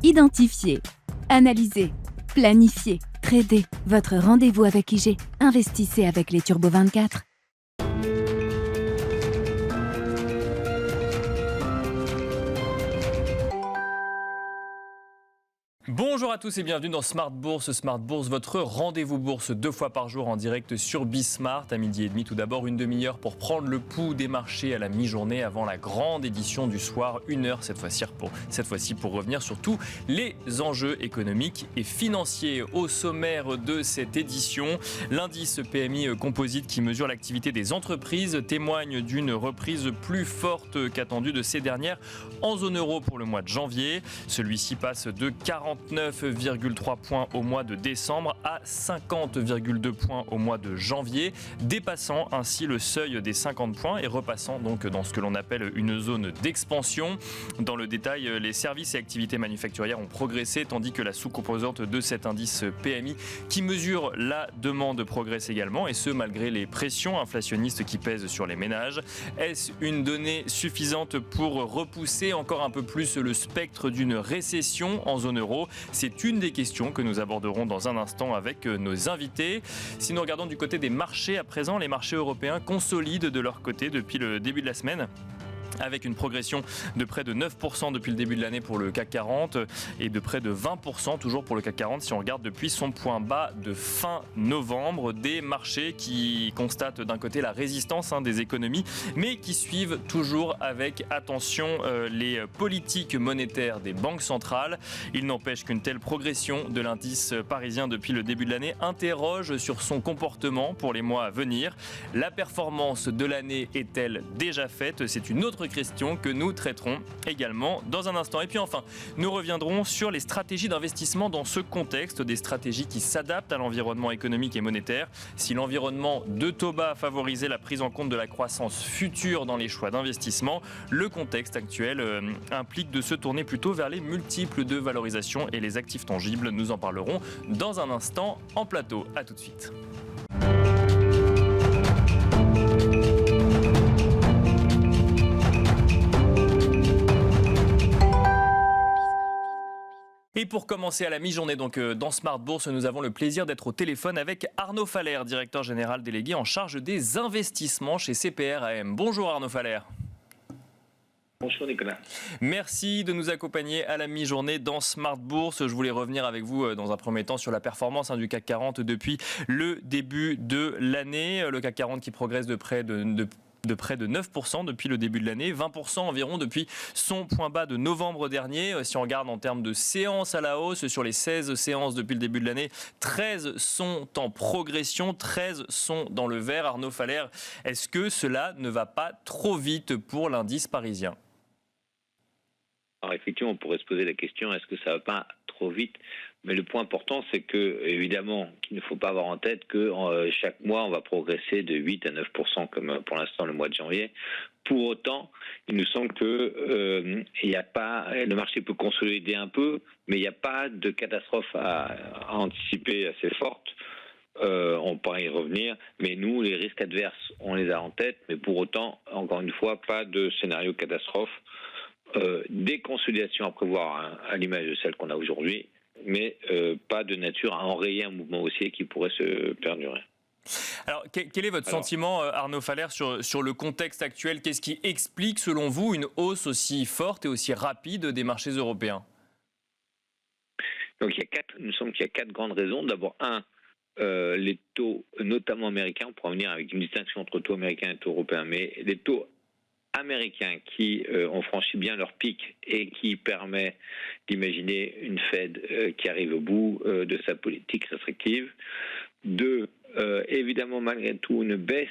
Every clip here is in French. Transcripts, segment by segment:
Identifier, analyser, planifier, trader. Votre rendez-vous avec IG. Investissez avec les Turbo 24. Bonjour à tous et bienvenue dans Smart Bourse. Smart Bourse, votre rendez-vous bourse 2 fois par jour en direct sur Bismart à 12h30. Tout d'abord, une demi-heure pour prendre le pouls des marchés à la mi-journée avant la grande édition du soir. 1 heure cette fois-ci pour revenir sur tous les enjeux économiques et financiers. Au sommaire de cette édition, l'indice PMI Composite qui mesure l'activité des entreprises témoigne d'une reprise plus forte qu'attendue de ces dernières en zone euro pour le mois de janvier. Celui-ci passe de 49,3 points au mois de décembre à 50,2 points au mois de janvier, dépassant ainsi le seuil des 50 points et repassant donc dans ce que l'on appelle une zone d'expansion. Dans le détail, les services et activités manufacturières ont progressé tandis que la sous-composante de cet indice PMI qui mesure la demande progresse également, et ce malgré les pressions inflationnistes qui pèsent sur les ménages. Est-ce une donnée suffisante pour repousser encore un peu plus le spectre d'une récession en zone euro? C'est une des questions que nous aborderons dans un instant avec nos invités. Si nous regardons du côté des marchés à présent, les marchés européens consolident de leur côté depuis le début de la semaine, avec une progression de près de 9% depuis le début de l'année pour le CAC 40 et de près de 20% toujours pour le CAC 40 si on regarde depuis son point bas de fin novembre. Des marchés qui constatent d'un côté la résistance des économies, mais qui suivent toujours avec attention les politiques monétaires des banques centrales. Il n'empêche qu'une telle progression de l'indice parisien depuis le début de l'année interroge sur son comportement pour les mois à venir. La performance de l'année est-elle déjà faite? C'est une autre question que nous traiterons également dans un instant. Et puis enfin, nous reviendrons sur les stratégies d'investissement dans ce contexte, des stratégies qui s'adaptent à l'environnement économique et monétaire. Si l'environnement de taux bas a favorisé la prise en compte de la croissance future dans les choix d'investissement, le contexte actuel implique de se tourner plutôt vers les multiples de valorisation et les actifs tangibles. Nous en parlerons dans un instant en plateau. À tout de suite. Et pour commencer à la mi-journée, donc dans Smart Bourse, nous avons le plaisir d'être au téléphone avec Arnaud Faller, directeur général délégué en charge des investissements chez CPR AM. Bonjour Arnaud Faller. Bonjour Nicolas. Merci de nous accompagner à la mi-journée dans Smart Bourse. Je voulais revenir avec vous dans un premier temps sur la performance du CAC 40 depuis le début de l'année. Le CAC 40 qui progresse de près de près de 9% depuis le début de l'année, 20% environ depuis son point bas de novembre dernier. Si on regarde en termes de séances à la hausse, sur les 16 séances depuis le début de l'année, 13 sont en progression, 13 sont dans le vert. Arnaud Faller, est-ce que cela ne va pas trop vite pour l'indice parisien ? Alors effectivement, on pourrait se poser la question, est-ce que ça ne va pas trop vite ? Mais le point important, c'est que, évidemment, qu'il ne faut pas avoir en tête que chaque mois, on va progresser de 8 à 9%, comme pour l'instant le mois de janvier. Pour autant, il nous semble que il n'y a pas, le marché peut consolider un peu, mais il n'y a pas de catastrophe à anticiper assez forte. On pourra y revenir, mais nous, les risques adverses, on les a en tête, mais pour autant, encore une fois, pas de scénario catastrophe. Des consolidations à prévoir à l'image de celle qu'on a aujourd'hui, mais pas de nature à enrayer un mouvement haussier qui pourrait se perdurer. Alors, quel est votre sentiment, Arnaud Faller, sur le contexte actuel ? Qu'est-ce qui explique, selon vous, une hausse aussi forte et aussi rapide des marchés européens ? Donc, il nous semble qu'il y a 4 grandes raisons. D'abord, les taux, notamment américains, on pourra venir avec une distinction entre taux américains et taux européens, mais les taux américains qui ont franchi bien leur pic et qui permet d'imaginer une Fed qui arrive au bout de sa politique restrictive. 2, évidemment, malgré tout, une baisse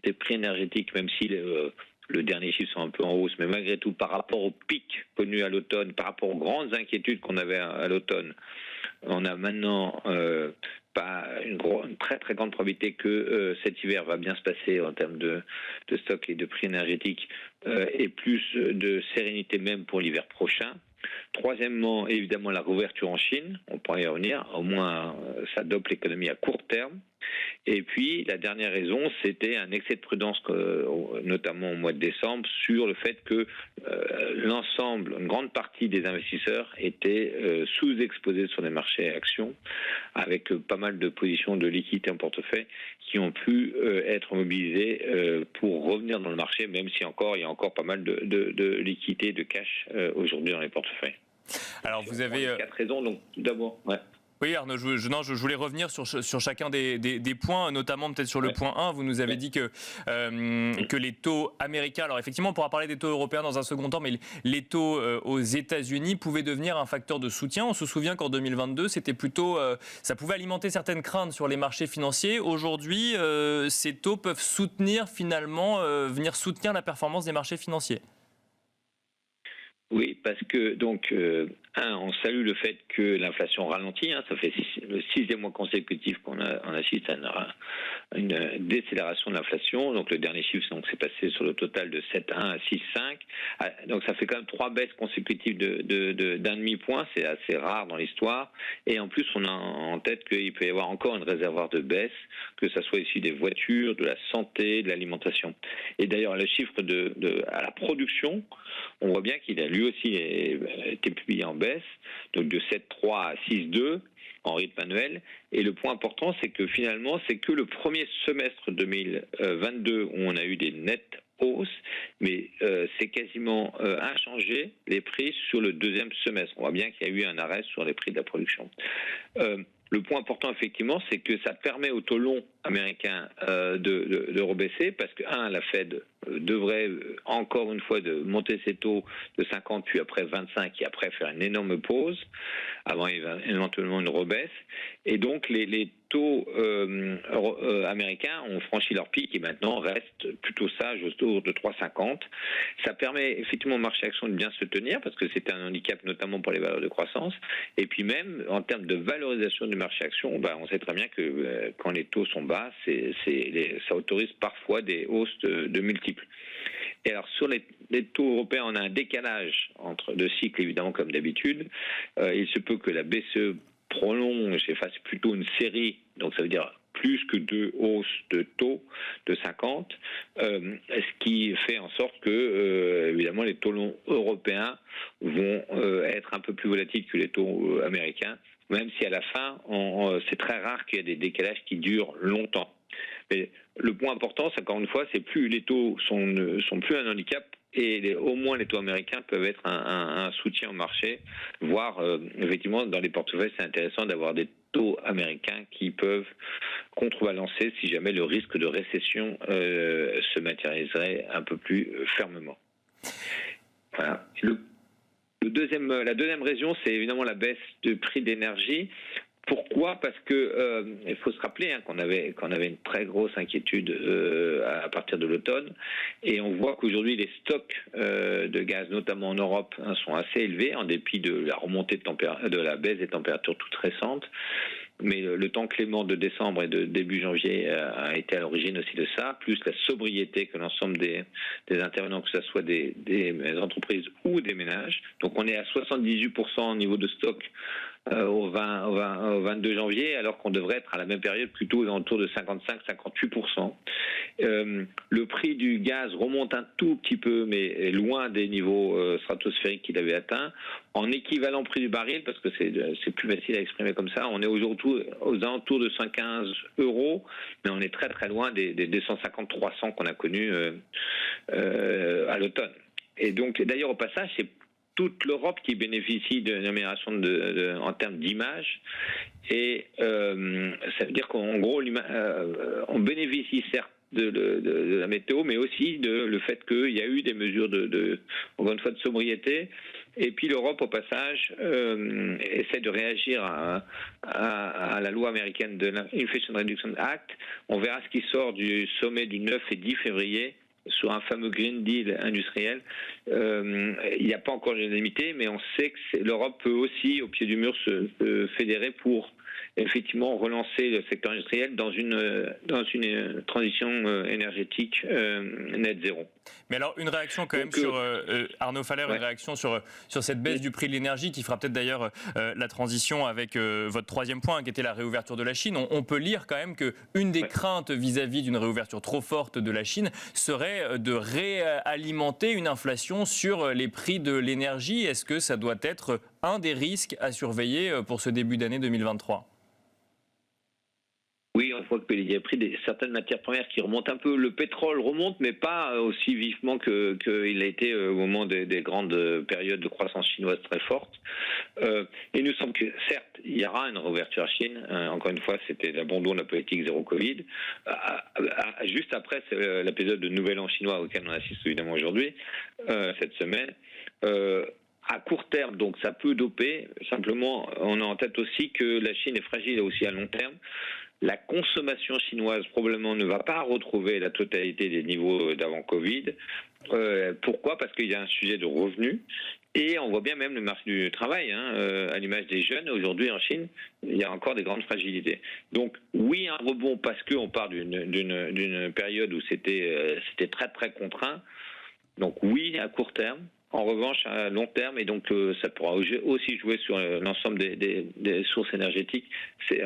des prix énergétiques, même si le dernier chiffre sont un peu en hausse, mais malgré tout, par rapport au pic connu à l'automne, par rapport aux grandes inquiétudes qu'on avait à l'automne, on a maintenant pas une très très grande probabilité que cet hiver va bien se passer en termes de stock et de prix énergétiques et plus de sérénité même pour l'hiver prochain. Troisièmement, évidemment, la réouverture en Chine, on pourrait y revenir, au moins ça dope l'économie à court terme. Et puis, la dernière raison, c'était un excès de prudence, notamment au mois de décembre, sur le fait que l'ensemble, une grande partie des investisseurs étaient sous-exposés sur les marchés actions, avec pas mal de positions de liquidité en portefeuille qui ont pu être mobilisées pour revenir dans le marché, même si il y a encore pas mal de liquidités, de cash aujourd'hui dans les portefeuilles. Alors, vous avez 4 raisons, donc tout d'abord, ouais. Oui, Arnaud, je voulais revenir sur chacun des points, notamment peut-être sur le point 1. Vous nous avez dit que les taux américains, alors effectivement, on pourra parler des taux européens dans un second temps, mais les taux aux États-Unis pouvaient devenir un facteur de soutien. On se souvient qu'en 2022, c'était plutôt, ça pouvait alimenter certaines craintes sur les marchés financiers. Aujourd'hui, ces taux peuvent soutenir finalement, venir soutenir la performance des marchés financiers. Oui, parce que donc, on salue le fait que l'inflation ralentit. Ça fait le 6e mois consécutif qu'on assiste à une décélération de l'inflation. Donc le dernier chiffre, c'est passé sur le total de 7,1 à 6,5. Donc ça fait quand même 3 baisses consécutives d'un demi-point. C'est assez rare dans l'histoire. Et en plus, on a en tête qu'il peut y avoir encore une réservoir de baisse, que ça soit issu des voitures, de la santé, de l'alimentation. Et d'ailleurs, le chiffre à la production, on voit bien qu'il a lui aussi été publié en baisse, donc de 7,3 à 6,2 en rythme annuel. Et le point important, c'est que finalement, c'est que le premier semestre 2022 où on a eu des nettes hausses, mais c'est quasiment inchangé les prix sur le deuxième semestre. On voit bien qu'il y a eu un arrêt sur les prix de la production. Le point important, effectivement, c'est que ça permet au taux long américain de rebaisser, parce que, la Fed devrait encore une fois de monter ses taux de 50, puis après 25, et après faire une énorme pause, avant éventuellement une rebaisse. Et donc, les taux américains ont franchi leur pic et maintenant restent plutôt sages autour de 3,50. Ça permet effectivement au marché action de bien se tenir, parce que c'est un handicap notamment pour les valeurs de croissance. Et puis même, en termes de valorisation du marché action, on sait très bien que quand les taux sont bas, ça autorise parfois des hausses de multiples. Et alors sur les taux européens, on a un décalage de cycles, évidemment, comme d'habitude. Il se peut que la BCE prolonge et fasse plutôt une série, donc ça veut dire plus que 2 hausses de taux de 50, ce qui fait en sorte que, évidemment, les taux longs européens vont être un peu plus volatiles que les taux américains, même si à la fin, c'est très rare qu'il y ait des décalages qui durent longtemps. Mais le point important, c'est encore une fois, c'est plus les taux sont plus un handicap, et au moins les taux américains peuvent être un soutien au marché, voire effectivement dans les portefeuilles, c'est intéressant d'avoir des taux américains qui peuvent contrebalancer si jamais le risque de récession se matérialiserait un peu plus fermement. Voilà. La deuxième raison, c'est évidemment la baisse du prix d'énergie. Pourquoi ? Parce que il faut se rappeler qu'on avait une très grosse inquiétude à partir de l'automne, et on voit qu'aujourd'hui les stocks de gaz, notamment en Europe, sont assez élevés en dépit de la remontée de la baisse des températures toutes récentes. Mais le temps clément de décembre et de début janvier a été à l'origine aussi de ça, plus la sobriété que l'ensemble des intervenants, que ce soit des entreprises ou des ménages. Donc on est à 78% au niveau de stock au 22 janvier, alors qu'on devrait être à la même période plutôt aux alentours de 55-58%. Le prix du gaz remonte un tout petit peu, mais est loin des niveaux stratosphériques qu'il avait atteints. En équivalent prix du baril, parce que c'est plus facile à exprimer comme ça, on est aujourd'hui aux alentours de 115 €, mais on est très très loin des 250-300 qu'on a connus à l'automne. Et donc, d'ailleurs, au passage, c'est toute l'Europe qui bénéficie d'une amélioration en termes d'image, et ça veut dire qu'en gros, on bénéficie certes de la météo, mais aussi le fait qu'il y a eu des mesures encore une fois de sobriété. Et puis l'Europe, au passage, essaie de réagir à la loi américaine de l'Inflation Reduction Act. On verra ce qui sort du sommet du 9 et 10 février sur un fameux Green Deal industriel. Il n'y a pas encore l'unanimité, mais on sait que l'Europe peut aussi, au pied du mur, se fédérer pour effectivement relancer le secteur industriel dans une transition énergétique net zéro. Mais alors, une réaction quand même sur, Arnaud Faller, une réaction sur cette baisse du prix de l'énergie qui fera peut-être d'ailleurs la transition avec votre troisième point qui était la réouverture de la Chine. On peut lire quand même qu'une des craintes vis-à-vis d'une réouverture trop forte de la Chine serait de réalimenter une inflation sur les prix de l'énergie. Est-ce que ça doit être un des risques à surveiller pour ce début d'année 2023 ? Oui, on voit qu'il y a pris certaines matières premières qui remontent un peu. Le pétrole remonte, mais pas aussi vivement qu'il a été au moment des grandes périodes de croissance chinoise très forte. Et nous semble que, certes, il y aura une réouverture à Chine. Encore une fois, c'était l'abandon de la politique zéro Covid. Juste après, c'est l'épisode de Nouvel An chinois auquel on assiste évidemment aujourd'hui, cette semaine. À court terme, donc ça peut doper. Simplement, on a en tête aussi que la Chine est fragile aussi à long terme. La consommation chinoise probablement ne va pas retrouver la totalité des niveaux d'avant Covid. Pourquoi ? Parce qu'il y a un sujet de revenus. Et on voit bien même le marché du travail, à l'image des jeunes. Aujourd'hui en Chine, il y a encore des grandes fragilités. Donc oui, un rebond parce qu'on part d'une période où c'était très très contraint. Donc oui, à court terme. En revanche, à long terme, et donc ça pourra aussi jouer sur l'ensemble des sources énergétiques,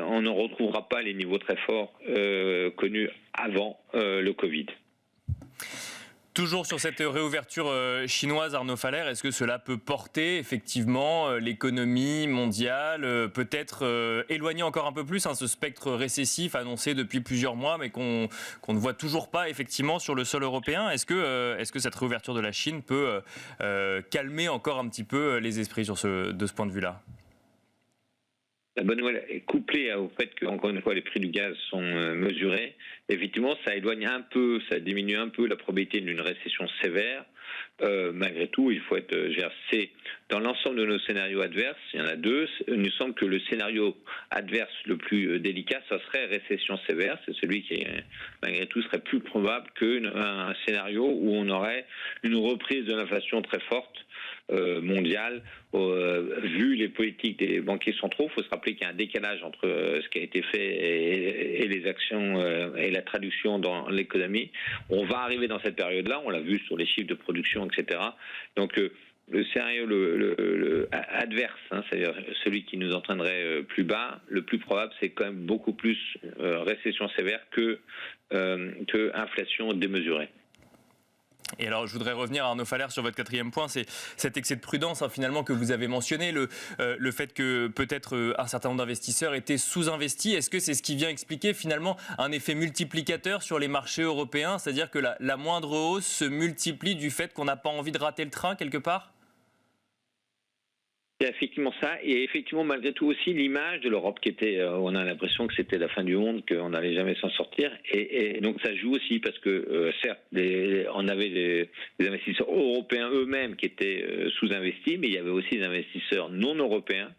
on ne retrouvera pas les niveaux très forts connus avant le Covid. Toujours sur cette réouverture chinoise, Arnaud Faller, est-ce que cela peut porter effectivement l'économie mondiale, peut-être éloigner encore un peu plus ce spectre récessif annoncé depuis plusieurs mois, mais qu'on ne voit toujours pas effectivement sur le sol européen ? Est-ce que cette réouverture de la Chine peut calmer encore un petit peu les esprits de ce point de vue-là ? La bonne nouvelle est couplée au fait que, encore une fois, les prix du gaz sont mesurés. Effectivement, ça éloigne un peu, ça diminue un peu la probabilité d'une récession sévère. Malgré tout, il faut être GRC. Dans l'ensemble de nos scénarios adverses, il y en a deux. Il nous semble que le scénario adverse le plus délicat, ça serait récession sévère. C'est celui qui, malgré tout, serait plus probable qu'un scénario où on aurait une reprise de l'inflation très forte mondiale, vu les politiques des banquiers centraux. Il faut se rappeler qu'il y a un décalage entre ce qui a été fait et les actions et la traduction dans l'économie. On va arriver dans cette période-là, on l'a vu sur les chiffres de production, etc. Donc le scénario le adverse, c'est-à-dire celui qui nous entraînerait plus bas, le plus probable, c'est quand même beaucoup plus récession sévère que inflation démesurée. Et alors, je voudrais revenir, Arnaud Faller, sur votre quatrième point, c'est cet excès de prudence finalement que vous avez mentionné, le fait que peut-être un certain nombre d'investisseurs étaient sous-investis. Est-ce que c'est ce qui vient expliquer finalement un effet multiplicateur sur les marchés européens, c'est-à-dire que la moindre hausse se multiplie du fait qu'on n'a pas envie de rater le train quelque part ? C'est effectivement ça, et effectivement malgré tout aussi l'image de l'Europe qui était, on a l'impression que c'était la fin du monde, qu'on n'allait jamais s'en sortir, et donc ça joue aussi parce que certes on avait des investisseurs européens eux-mêmes qui étaient sous-investis, mais il y avait aussi des investisseurs non européens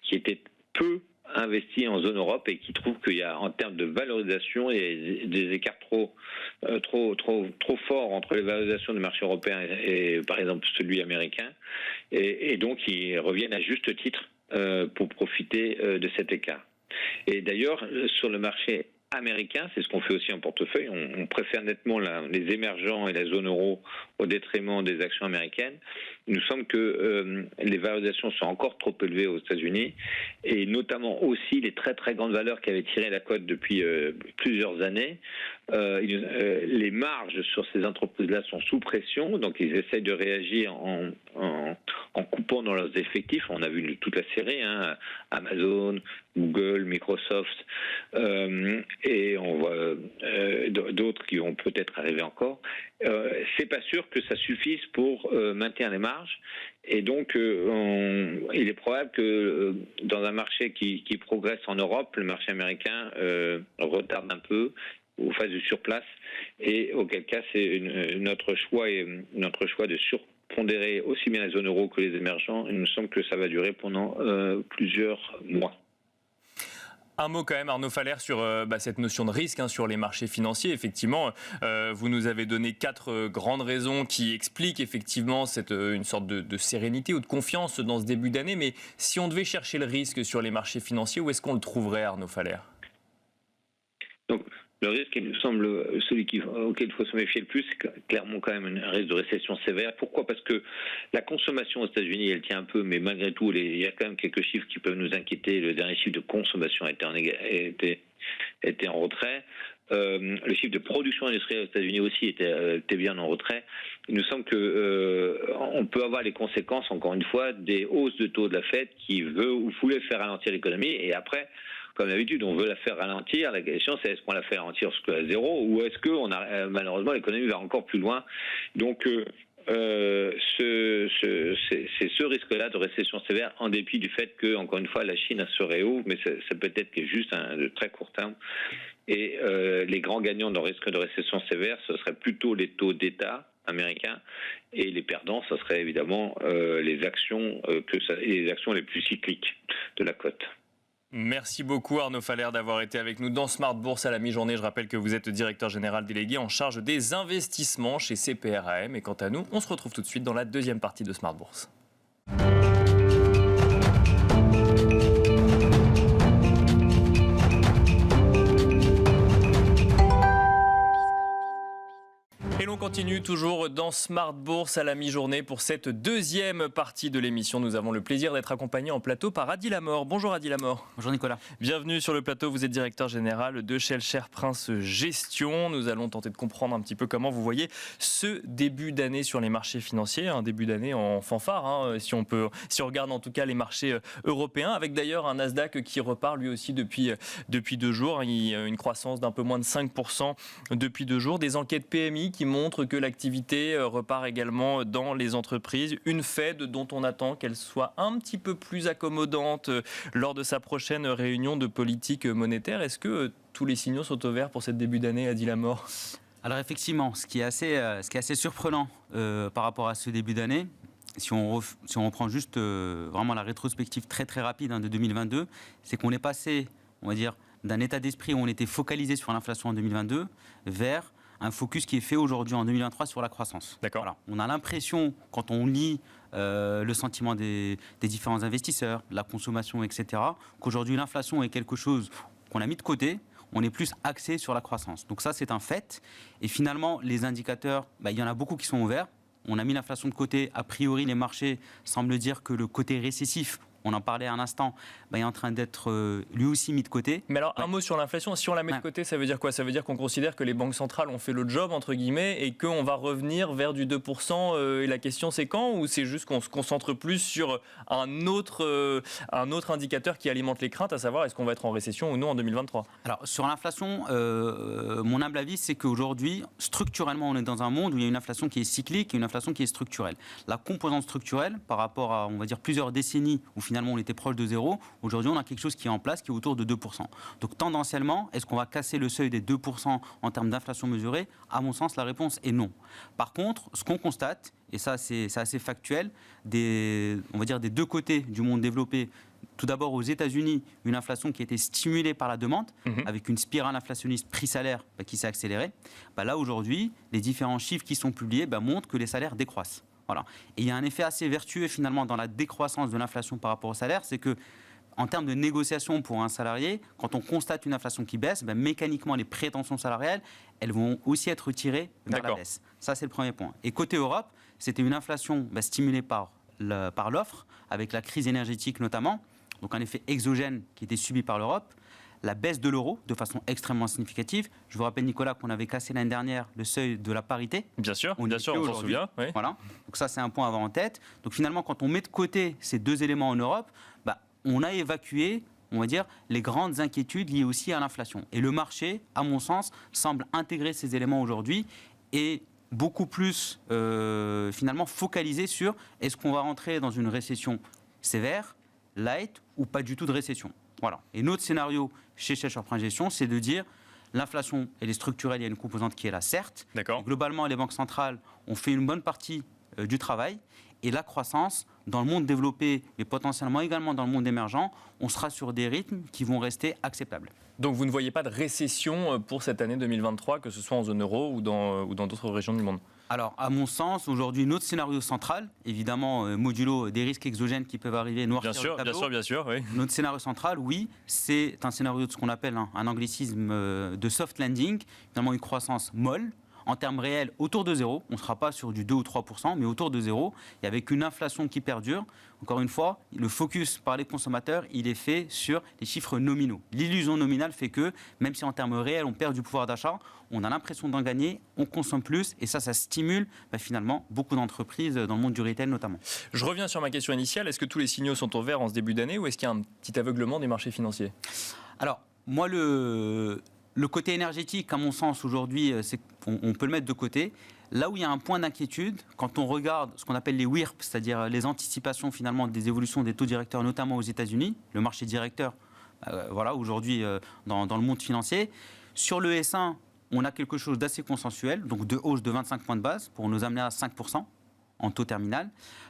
qui étaient peu investis en zone Europe et qui trouvent qu'il y a en termes de valorisation il y a des écarts trop forts entre les valorisations du marché européen et par exemple celui américain et donc ils reviennent à juste titre pour profiter de cet écart. Et d'ailleurs sur le marché américain, c'est ce qu'on fait aussi en portefeuille, on préfère nettement les émergents et la zone euro au détriment des actions américaines. Il nous semble que les valorisations sont encore trop élevées aux États-Unis et notamment aussi les très très grandes valeurs qui avaient tiré la cote depuis plusieurs années. Les marges sur ces entreprises-là sont sous pression, donc ils essayent de réagir en coupant dans leurs effectifs. On a vu toute la série, Amazon, Google, Microsoft, et on voit d'autres qui vont peut-être arriver encore. C'est pas sûr que ça suffise pour maintenir les marges, et donc il est probable que dans un marché qui progresse en Europe, le marché américain retarde un peu ou fasse du surplace, et auquel cas c'est notre choix de surpondérer aussi bien la zone euro que les émergents. Il me semble que ça va durer pendant plusieurs mois. Un mot quand même, Arnaud Faller, sur cette notion de risque sur les marchés financiers. Effectivement, vous nous avez donné 4 grandes raisons qui expliquent effectivement une sorte de sérénité ou de confiance dans ce début d'année. Mais si on devait chercher le risque sur les marchés financiers, où est-ce qu'on le trouverait, Arnaud Faller ? Donc, le risque, il me semble, celui auquel il faut se méfier le plus, c'est clairement quand même un risque de récession sévère. Pourquoi ? Parce que la consommation aux États-Unis, elle tient un peu, mais malgré tout, il y a quand même quelques chiffres qui peuvent nous inquiéter. Le dernier chiffre de consommation était en retrait. Le chiffre de production industrielle aux États-Unis aussi était bien en retrait. Il nous semble qu'on peut avoir les conséquences, encore une fois, des hausses de taux de la Fed qui voulait faire ralentir l'économie, et après, comme d'habitude, on veut la faire ralentir. La question, c'est est-ce qu'on la fait ralentir jusqu'à zéro, ou est-ce que malheureusement l'économie va encore plus loin. Donc c'est ce risque-là de récession sévère, en dépit du fait que, encore une fois, la Chine se réouvre, mais ça peut être juste de très court terme. Et les grands gagnants dans le risque de récession sévère, ce serait plutôt les taux d'État américains, et les perdants, ce serait évidemment les actions les plus cycliques de la cote. Merci beaucoup Arnaud Faller d'avoir été avec nous dans Smart Bourse à la mi-journée. Je rappelle que vous êtes directeur général délégué en charge des investissements chez CPRAM. Et quant à nous, on se retrouve tout de suite dans la deuxième partie de Smart Bourse. Et l'on continue toujours dans Smart Bourse à la mi-journée pour cette deuxième partie de l'émission. Nous avons le plaisir d'être accompagnés en plateau par Adi Lamor. Bonjour Adi Lamor. Bonjour Nicolas. Bienvenue sur le plateau, vous êtes directeur général de Schellcher Prince Gestion. Nous allons tenter de comprendre un petit peu comment vous voyez ce début d'année sur les marchés financiers. Un début d'année en fanfare, si on regarde en tout cas les marchés européens, avec d'ailleurs un Nasdaq qui repart lui aussi depuis 2 jours. Il y a une croissance d'un peu moins de 5% depuis 2 jours. Des enquêtes PMI qui montre que l'activité repart également dans les entreprises. Une Fed dont on attend qu'elle soit un petit peu plus accommodante lors de sa prochaine réunion de politique monétaire. Est-ce que tous les signaux sont au vert pour cette début d'année, Adi Lamor ? Alors effectivement, ce qui est assez surprenant par rapport à ce début d'année, si on reprend juste vraiment la rétrospective très très rapide de 2022, c'est qu'on est passé, on va dire, d'un état d'esprit où on était focalisé sur l'inflation en 2022 vers un focus qui est fait aujourd'hui en 2023 sur la croissance. D'accord. Voilà. On a l'impression, quand on lit le sentiment des différents investisseurs, la consommation, etc., qu'aujourd'hui l'inflation est quelque chose qu'on a mis de côté. On est plus axé sur la croissance. Donc ça, c'est un fait. Et finalement, les indicateurs, il y en a beaucoup qui sont ouverts. On a mis l'inflation de côté. A priori, les marchés semblent dire que le côté récessif, on en parlait à un instant, est en train d'être lui aussi mis de côté. Mais alors, un mot sur l'inflation. Si on la met de côté, ça veut dire quoi ? Ça veut dire qu'on considère que les banques centrales ont fait le job, entre guillemets, et qu'on va revenir vers du 2%. Et la question, c'est quand ? Ou c'est juste qu'on se concentre plus sur un autre indicateur qui alimente les craintes, à savoir est-ce qu'on va être en récession ou non en 2023 ? Alors, sur l'inflation, mon humble avis, c'est qu'aujourd'hui, structurellement, on est dans un monde où il y a une inflation qui est cyclique et une inflation qui est structurelle. La composante structurelle, par rapport à, on va dire, plusieurs décennies où finalement on était proche de zéro, aujourd'hui on a quelque chose qui est en place qui est autour de 2%. Donc tendanciellement, est-ce qu'on va casser le seuil des 2% en termes d'inflation mesurée ? À mon sens, la réponse est non. Par contre, ce qu'on constate, et ça c'est assez factuel, on va dire des deux côtés du monde développé, tout d'abord aux États-Unis, une inflation qui a été stimulée par la demande, avec une spirale inflationniste prix-salaire qui s'est accélérée. Là aujourd'hui, les différents chiffres qui sont publiés montrent que les salaires décroissent. Voilà. Et il y a un effet assez vertueux finalement dans la décroissance de l'inflation par rapport au salaire, c'est que en termes de négociation pour un salarié, quand on constate une inflation qui baisse, mécaniquement les prétentions salariales, elles vont aussi être tirées vers la baisse. Ça c'est le premier point. Et côté Europe, c'était une inflation stimulée par l'offre, avec la crise énergétique notamment, donc un effet exogène qui était subi par l'Europe. La baisse de l'euro de façon extrêmement significative. Je vous rappelle, Nicolas, qu'on avait cassé l'année dernière le seuil de la parité. Bien sûr, on s'en souvient. Oui. Voilà. Donc ça, c'est un point à avoir en tête. Donc finalement, quand on met de côté ces deux éléments en Europe, on a évacué, on va dire, les grandes inquiétudes liées aussi à l'inflation. Et le marché, à mon sens, semble intégrer ces éléments aujourd'hui et beaucoup plus finalement focalisé sur est-ce qu'on va rentrer dans une récession sévère, light ou pas du tout de récession. Voilà. Et notre scénario chez Schellcher Prince Gestion, c'est de dire l'inflation, elle est structurelle, il y a une composante qui est là, certes. D'accord. Globalement, les banques centrales ont fait une bonne partie du travail. Et la croissance, dans le monde développé, mais potentiellement également dans le monde émergent, on sera sur des rythmes qui vont rester acceptables. Donc vous ne voyez pas de récession pour cette année 2023, que ce soit en zone euro ou dans d'autres régions du monde? Alors, à mon sens, aujourd'hui, notre scénario central, évidemment, modulo des risques exogènes qui peuvent arriver, noircir le tableau. Bien sûr, oui. Notre scénario central, oui, c'est un scénario de ce qu'on appelle un anglicisme de soft landing, finalement une croissance molle. En termes réels, autour de zéro. On ne sera pas sur du 2 ou 3%, mais autour de zéro. Et avec une inflation qui perdure. Encore une fois, le focus par les consommateurs, il est fait sur les chiffres nominaux. L'illusion nominale fait que, même si en termes réels, on perd du pouvoir d'achat, on a l'impression d'en gagner, on consomme plus. Et ça stimule finalement beaucoup d'entreprises dans le monde du retail notamment. Je reviens sur ma question initiale. Est-ce que tous les signaux sont au vert en ce début d'année ou est-ce qu'il y a un petit aveuglement des marchés financiers? Alors, moi, le côté énergétique, à mon sens, aujourd'hui, on peut le mettre de côté. Là où il y a un point d'inquiétude, quand on regarde ce qu'on appelle les WIRP, c'est-à-dire les anticipations finalement des évolutions des taux directeurs, notamment aux États-Unis, le marché directeur, aujourd'hui dans le monde financier. Sur le S1, on a quelque chose d'assez consensuel, donc de hausse de 25 points de base pour nous amener à 5% en taux terminal.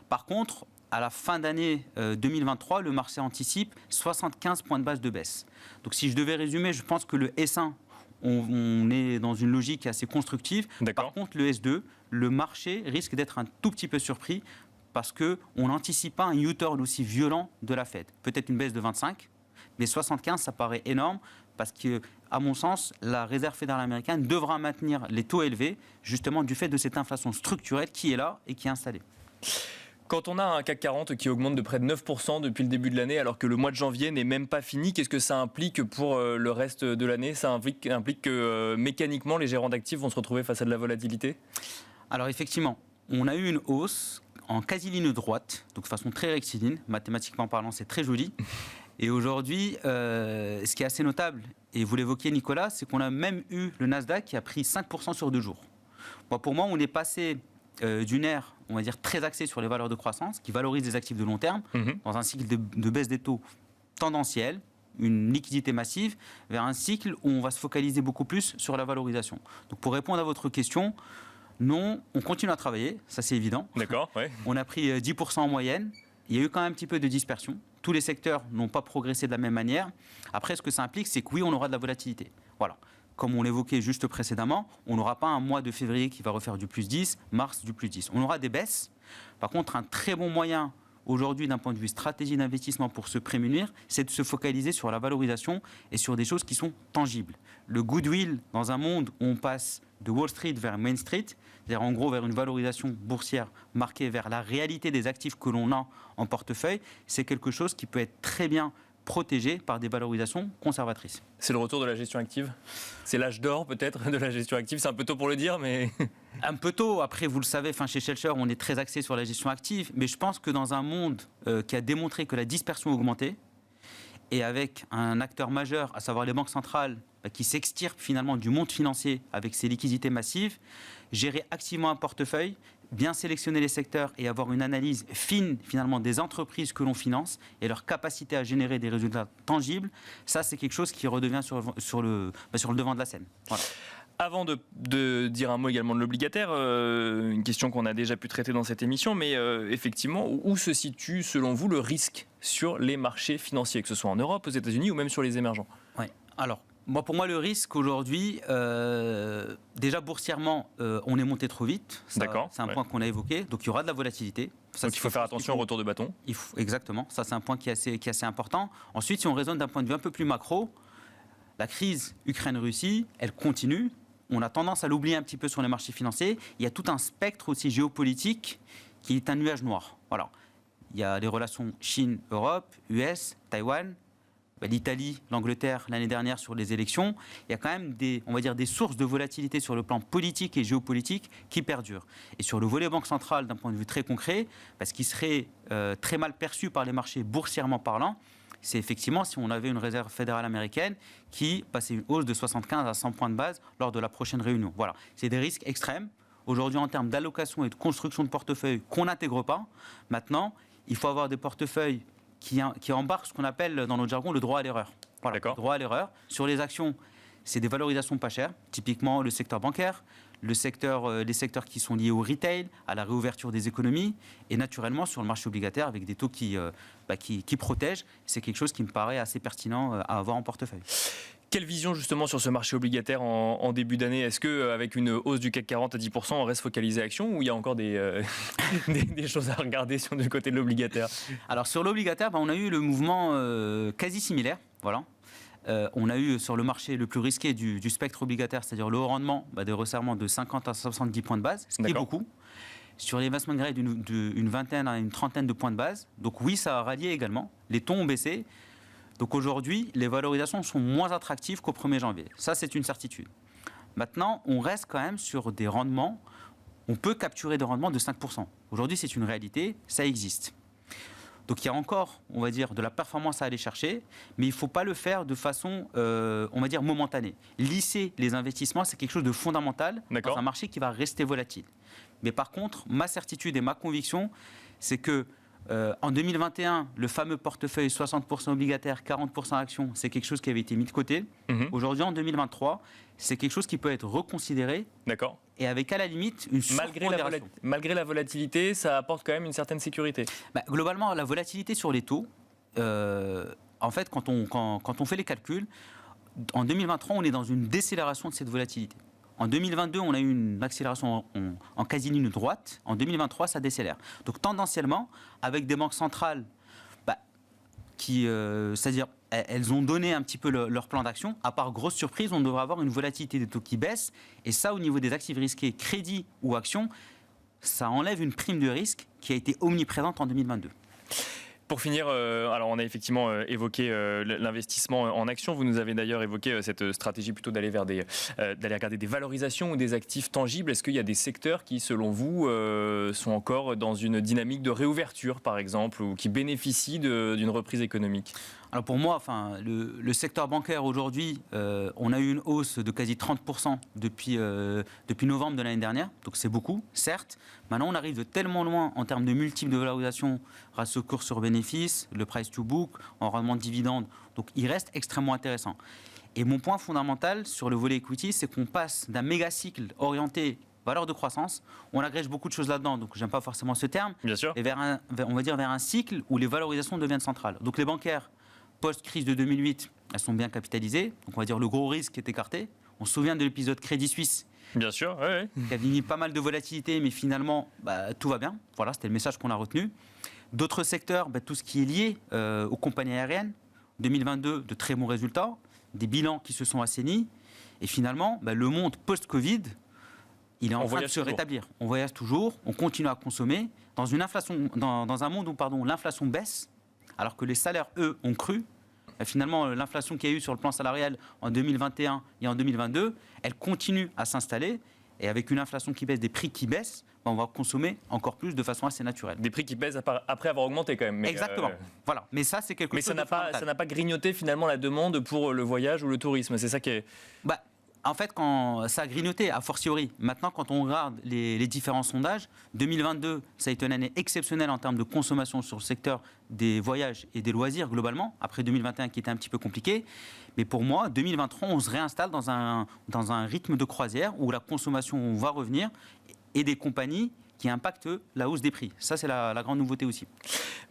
Par contre, à la fin d'année 2023, le marché anticipe 75 points de base de baisse. Donc si je devais résumer, je pense que le S1, on est dans une logique assez constructive. Par contre, le S2, le marché risque d'être un tout petit peu surpris parce qu'on n'anticipe pas un U-turn aussi violent de la Fed. Peut-être une baisse de 25, mais 75, ça paraît énorme parce que, à mon sens, la Réserve fédérale américaine devra maintenir les taux élevés, justement du fait de cette inflation structurelle qui est là et qui est installée. Quand on a un CAC 40 qui augmente de près de 9% depuis le début de l'année, alors que le mois de janvier n'est même pas fini, qu'est-ce que ça implique pour le reste de l'année? Ça implique que mécaniquement, les gérants d'actifs vont se retrouver face à de la volatilité? Alors effectivement, on a eu une hausse en quasi-ligne droite, donc de façon très rectiligne, mathématiquement parlant, c'est très joli. Et aujourd'hui, ce qui est assez notable, et vous l'évoquiez Nicolas, c'est qu'on a même eu le Nasdaq qui a pris 5% sur 2 jours. Bon, pour moi, on est passé d'une ère, on va dire, très axée sur les valeurs de croissance, qui valorisent des actifs de long terme, dans un cycle de baisse des taux tendanciel, une liquidité massive, vers un cycle où on va se focaliser beaucoup plus sur la valorisation. Donc pour répondre à votre question, non, on continue à travailler, ça c'est évident. D'accord, ouais. On a pris 10% en moyenne, il y a eu quand même un petit peu de dispersion. Tous les secteurs n'ont pas progressé de la même manière. Après, ce que ça implique, c'est que oui, on aura de la volatilité. Voilà. Comme on l'évoquait juste précédemment, on n'aura pas un mois de février qui va refaire du plus 10, mars du plus 10. On aura des baisses. Par contre, un très bon moyen aujourd'hui d'un point de vue stratégie d'investissement pour se prémunir, c'est de se focaliser sur la valorisation et sur des choses qui sont tangibles. Le goodwill dans un monde où on passe de Wall Street vers Main Street, c'est-à-dire en gros vers une valorisation boursière marquée vers la réalité des actifs que l'on a en portefeuille, c'est quelque chose qui peut être très bien protégé par des valorisations conservatrices. C'est le retour de la gestion active? C'est l'âge d'or peut-être de la gestion active? C'est un peu tôt pour le dire, mais... Un peu tôt. Après, vous le savez, chez Schellcher, on est très axé sur la gestion active. Mais je pense que dans un monde qui a démontré que la dispersion augmentait, et avec un acteur majeur, à savoir les banques centrales, qui s'extirpent finalement du monde financier avec ses liquidités massives, gérer activement un portefeuille, bien sélectionner les secteurs et avoir une analyse fine finalement des entreprises que l'on finance et leur capacité à générer des résultats tangibles, ça c'est quelque chose qui redevient sur le devant de la scène. Voilà. Avant de dire un mot également de l'obligataire, une question qu'on a déjà pu traiter dans cette émission, mais effectivement, où se situe selon vous le risque sur les marchés financiers, que ce soit en Europe, aux États-Unis ou même sur les émergents? Ouais. Alors, pour moi, le risque aujourd'hui, déjà boursièrement, on est monté trop vite. D'accord. C'est un point qu'on a évoqué. Donc, il y aura de la volatilité. Ça, donc, il faut faire attention au retour de bâton. Exactement. Ça, c'est un point qui est assez important. Ensuite, si on raisonne d'un point de vue un peu plus macro, la crise Ukraine-Russie, elle continue. On a tendance à l'oublier un petit peu sur les marchés financiers. Il y a tout un spectre aussi géopolitique qui est un nuage noir. Voilà. Il y a les relations Chine-Europe, US, Taïwan, l'Italie, l'Angleterre l'année dernière sur les élections. Il y a quand même des sources de volatilité sur le plan politique et géopolitique qui perdurent. Et sur le volet banque centrale, d'un point de vue très concret, ce qui serait très mal perçu par les marchés boursièrement parlant, c'est effectivement si on avait une réserve fédérale américaine qui passait une hausse de 75 à 100 points de base lors de la prochaine réunion. Voilà, c'est des risques extrêmes. Aujourd'hui, en termes d'allocation et de construction de portefeuille qu'on n'intègre pas, maintenant, il faut avoir des portefeuilles qui embarquent ce qu'on appelle dans notre jargon le droit à l'erreur. Voilà, le droit à l'erreur. Sur les actions, c'est des valorisations pas chères, typiquement le secteur bancaire, les secteurs qui sont liés au retail, à la réouverture des économies, et naturellement sur le marché obligataire avec des taux qui protègent. C'est quelque chose qui me paraît assez pertinent à avoir en portefeuille. Quelle vision justement sur ce marché obligataire en début d'année? Est-ce qu'avec une hausse du CAC 40 à 10%, on reste focalisé action ou il y a encore des choses à regarder du côté de l'obligataire? Alors sur l'obligataire, on a eu le mouvement quasi similaire. Voilà. On a eu sur le marché le plus risqué du spectre obligataire, c'est-à-dire le haut rendement, des resserrements de 50 à 70 points de base, ce qui est beaucoup. Sur les investment grade, d'une vingtaine à une trentaine de points de base. Donc oui, ça a rallié également. Les taux ont baissé. Donc aujourd'hui, les valorisations sont moins attractives qu'au 1er janvier. Ça, c'est une certitude. Maintenant, on reste quand même sur des rendements. On peut capturer des rendements de 5%. Aujourd'hui, c'est une réalité, ça existe. Donc il y a encore, on va dire, de la performance à aller chercher, mais il ne faut pas le faire de façon, on va dire, momentanée. Lisser les investissements, c'est quelque chose de fondamental dans un marché qui va rester volatile. Mais par contre, ma certitude et ma conviction, c'est que en 2021, le fameux portefeuille 60% obligataire, 40% actions, c'est quelque chose qui avait été mis de côté. Aujourd'hui, en 2023, c'est quelque chose qui peut être reconsidéré. D'accord. Et avec, à la limite, une surpondération. Malgré la volatilité, ça apporte quand même une certaine sécurité. Globalement, la volatilité sur les taux, en fait, quand on fait les calculs, en 2023, on est dans une décélération de cette volatilité. En 2022, on a eu une accélération en quasi-ligne droite. En 2023, ça décélère. Donc tendanciellement, avec des banques centrales c'est-à-dire, elles ont donné un petit peu leur plan d'action. À part grosse surprise, on devrait avoir une volatilité des taux qui baisse. Et ça, au niveau des actifs risqués, crédit ou actions, ça enlève une prime de risque qui a été omniprésente en 2022. Pour finir, alors on a effectivement évoqué l'investissement en actions. Vous nous avez d'ailleurs évoqué cette stratégie plutôt d'aller regarder des valorisations ou des actifs tangibles. Est-ce qu'il y a des secteurs qui, selon vous, sont encore dans une dynamique de réouverture, par exemple, ou qui bénéficient d'une reprise économique? Alors pour moi, le secteur bancaire aujourd'hui, on a eu une hausse de quasi 30% depuis novembre de l'année dernière. Donc c'est beaucoup, certes. Maintenant, on arrive de tellement loin en termes de multiples de valorisation, ratio cours sur bénéfice, le price to book, en rendement de dividendes. Donc il reste extrêmement intéressant. Et mon point fondamental sur le volet equity, c'est qu'on passe d'un méga cycle orienté valeur de croissance. On agrège beaucoup de choses là-dedans, donc j'aime pas forcément ce terme. Bien sûr. Et vers un cycle où les valorisations deviennent centrales. Donc les bancaires, post-crise de 2008, elles sont bien capitalisées. Donc on va dire le gros risque est écarté. On se souvient de l'épisode Crédit Suisse. Bien sûr, oui. Qui a mis pas mal de volatilité, mais finalement, tout va bien. Voilà, c'était le message qu'on a retenu. D'autres secteurs, tout ce qui est lié aux compagnies aériennes. 2022, de très bons résultats. Des bilans qui se sont assainis. Et finalement, le monde post-Covid, il est en train de se rétablir. On voyage toujours, on continue à consommer. Dans un monde où l'inflation baisse, alors que les salaires, eux, ont cru. Finalement, l'inflation qu'il y a eu sur le plan salarial en 2021 et en 2022, elle continue à s'installer. Et avec une inflation qui baisse, des prix qui baissent, on va consommer encore plus de façon assez naturelle. Des prix qui baissent après avoir augmenté quand même. Exactement. Voilà. Mais ça, c'est quelque chose de fondamental. Mais ça n'a pas grignoté finalement la demande pour le voyage ou le tourisme. C'est ça qui est... En fait, quand ça a grignoté, a fortiori. Maintenant, quand on regarde les différents sondages, 2022, ça a été une année exceptionnelle en termes de consommation sur le secteur des voyages et des loisirs globalement, après 2021 qui était un petit peu compliqué. Mais pour moi, 2023, on se réinstalle dans un rythme de croisière où la consommation va revenir et des compagnies qui impactent la hausse des prix. Ça, c'est la grande nouveauté aussi.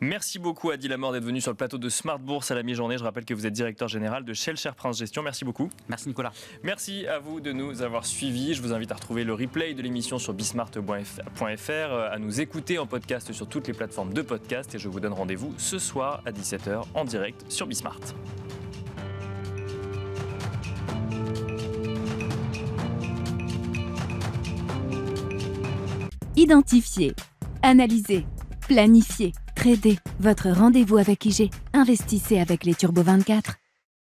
Merci beaucoup Adi Lamort d'être venu sur le plateau de Smart Bourse à la mi-journée. Je rappelle que vous êtes directeur général de Shell Share Prince Gestion. Merci beaucoup. Merci Nicolas. Merci à vous de nous avoir suivis. Je vous invite à retrouver le replay de l'émission sur bismart.fr, à nous écouter en podcast sur toutes les plateformes de podcast et je vous donne rendez-vous ce soir à 17h en direct sur Bismart. Identifiez, analysez, planifiez, tradez. Votre rendez-vous avec IG. Investissez avec les Turbo 24.